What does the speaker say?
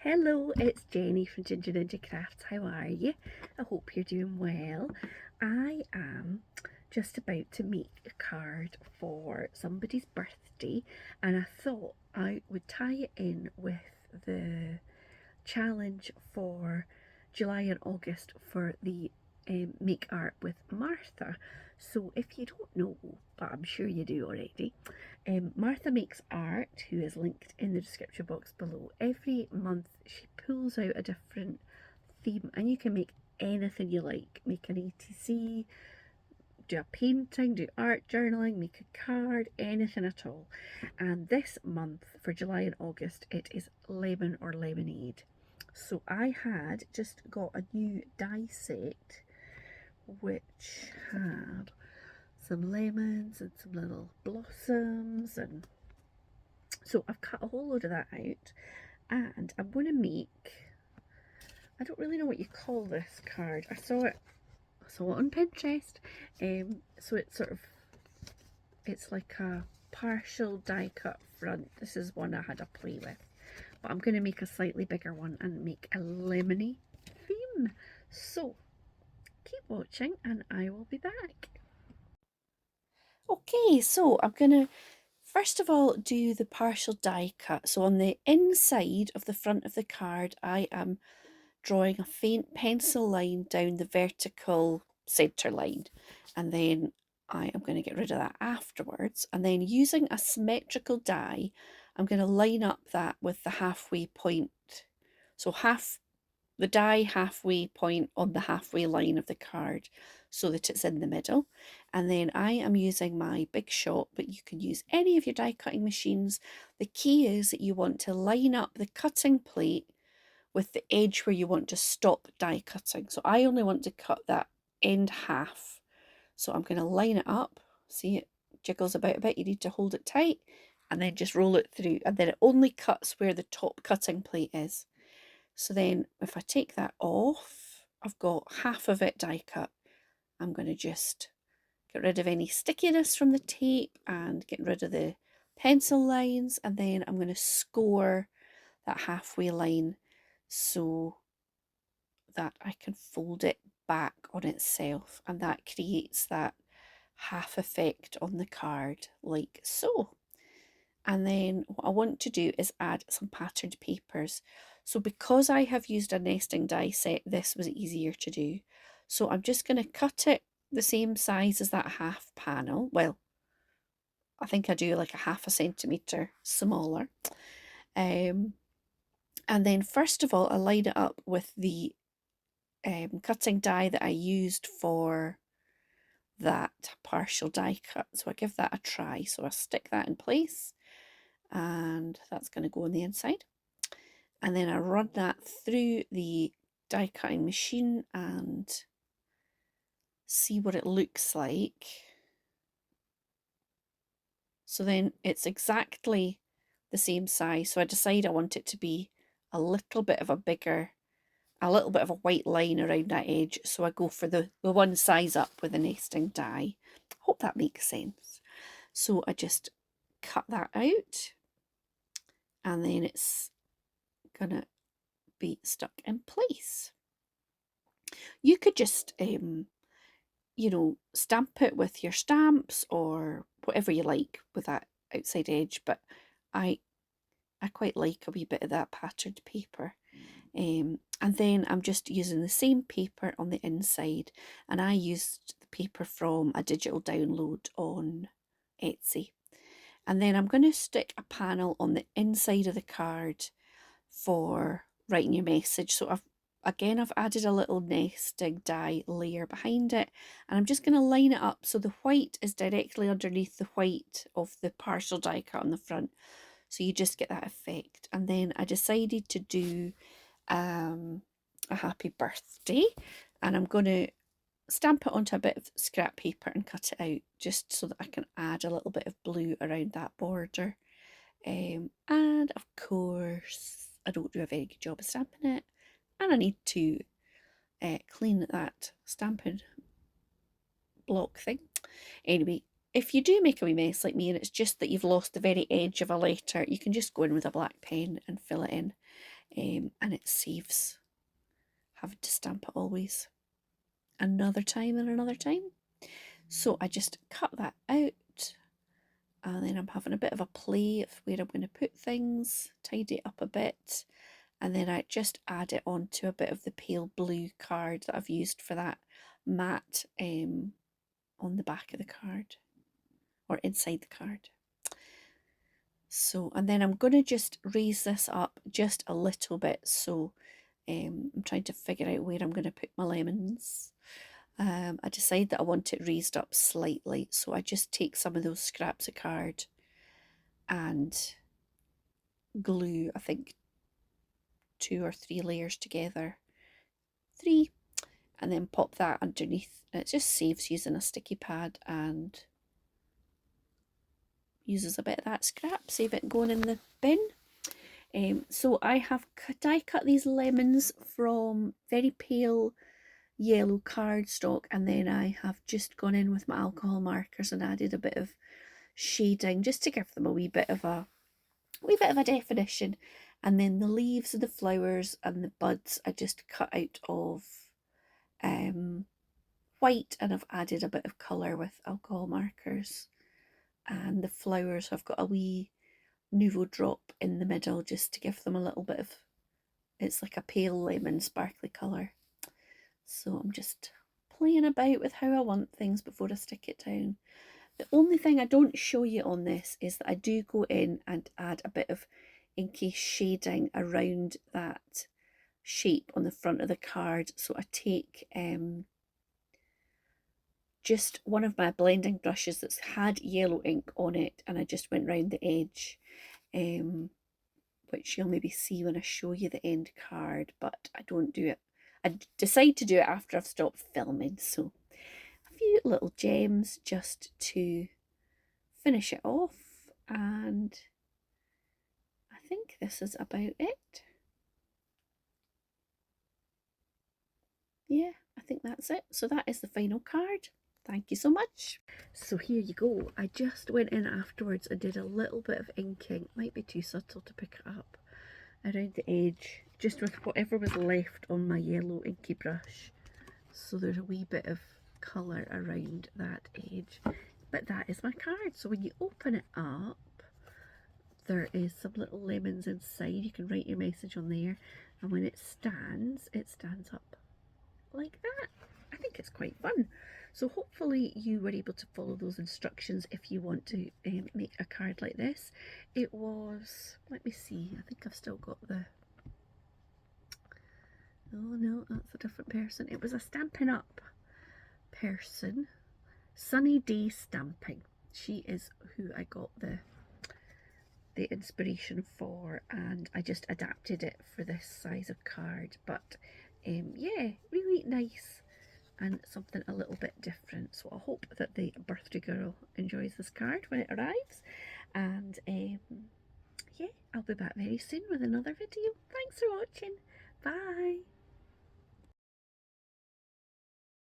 Hello, it's Jenny from Ginger Ninja Crafts. How are you? I hope you're doing well. I am just about to make a card for somebody's birthday, and I thought I would tie it in with the challenge for July and August for the Make Art with Martha. So, if you don't know, but I'm sure you do already, Martha Makes Art, who is linked in the description box below, every month she pulls out a different theme, and you can make anything you like. Make an ATC, do a painting, do art journaling, make a card, anything at all. And this month, for July and August, it is lemon or lemonade. So I had just got a new die set which had some lemons and some little blossoms, and so I've cut a whole load of that out, and I'm going to make, I don't really know what you call this card. I saw it on Pinterest. So it's sort of, it's like a partial die cut front. This is one I had a play with, but I'm going to make a slightly bigger one and make a lemony theme. So keep watching and I will be back. Okay, so I'm going to first of all do the partial die cut. So on the inside of the front of the card, I am drawing a faint pencil line down the vertical centre line, and then I am going to get rid of that afterwards, and then using a symmetrical die I'm going to line up that with the halfway point, so the die halfway point on the halfway line of the card so that it's in the middle. And then I am using my Big Shot, but you can use any of your die cutting machines. The key is that you want to line up the cutting plate with the edge where you want to stop die cutting. So I only want to cut that end half. So I'm going to line it up. See, it jiggles about a bit. You need to hold it tight and then just roll it through. And then it only cuts where the top cutting plate is. So then if I take that off, I've got half of it die cut. I'm going to just get rid of any stickiness from the tape and get rid of the pencil lines. And then I'm going to score that halfway line so that I can fold it back on itself, and that creates that half effect on the card like so. And then what I want to do is add some patterned papers. So because I have used a nesting die set, this was easier to do. So I'm just going to cut it the same size as that half panel. Well, I think I do like a half a centimetre smaller. And then first of all, I line it up with the cutting die that I used for that partial die cut. So I give that a try. So I stick that in place, and that's going to go on the inside. And then I run that through the die cutting machine and see what it looks like. So then it's exactly the same size. So I decide I want it to be a little bit of a white line around that edge. So I go for the one size up with a nesting die. Hope that makes sense. So I just cut that out, and then it's gonna be stuck in place. You could just stamp it with your stamps or whatever you like with that outside edge, but I quite like a wee bit of that patterned paper. And then I'm just using the same paper on the inside, and I used the paper from a digital download on Etsy. And then I'm going to stick a panel on the inside of the card for writing your message. So I've added a little nesting die layer behind it, and I'm just going to line it up so the white is directly underneath the white of the partial die cut on the front. So you just get that effect. And then I decided to do a happy birthday, and I'm going to stamp it onto a bit of scrap paper and cut it out just so that I can add a little bit of blue around that border. And of course I don't do a very good job of stamping it, and I need to clean that stamping block thing. Anyway, if you do make a wee mess like me and it's just that you've lost the very edge of a letter, you can just go in with a black pen and fill it in. and it saves having to stamp it always another time and another time. So I just cut that out, and then I'm having a bit of a play of where I'm going to put things, tidy it up a bit, and then I just add it onto a bit of the pale blue card that I've used for that mat on the back of the card, or inside the card. So, and then I'm going to just raise this up just a little bit. So I'm trying to figure out where I'm going to put my lemons. I decide that I want it raised up slightly. So I just take some of those scraps of card and glue, I think, 2 or 3 layers together. 3. And then pop that underneath. And it just saves using a sticky pad and uses a bit of that scrap, save it going in the bin. So I have die cut these lemons from very pale yellow cardstock, and then I have just gone in with my alcohol markers and added a bit of shading just to give them a wee bit of a definition. And then the leaves and the flowers and the buds I just cut out of white, and I've added a bit of colour with alcohol markers. And the flowers, I've got a wee Nouveau drop in the middle just to give them a little bit of, it's like a pale lemon sparkly colour. So I'm just playing about with how I want things before I stick it down. The only thing I don't show you on this is that I do go in and add a bit of inky shading around that shape on the front of the card. So I take just one of my blending brushes that's had yellow ink on it, and I just went round the edge, which you'll maybe see when I show you the end card, but I don't do it. I decide to do it after I've stopped filming, so a few little gems just to finish it off, and I think this is about it. Yeah, I think that's it. So that is the final card. Thank you so much. So here you go. I just went in afterwards and did a little bit of inking. Might be too subtle to pick it up. Around the edge, just with whatever was left on my yellow inky brush. So there's a wee bit of colour around that edge. But that is my card. So when you open it up, there is some little lemons inside. You can write your message on there. And when it stands up like that. I think it's quite fun. So hopefully you were able to follow those instructions if you want to make a card like this. It was, let me see, I think I've still got the, oh no, that's a different person. It was a Stampin' Up person, Sunny Day Stamping. She is who I got the inspiration for, and I just adapted it for this size of card. But yeah, really nice and something a little bit different. So I hope that the birthday girl enjoys this card when it arrives. And yeah, I'll be back very soon with another video. Thanks for watching. Bye.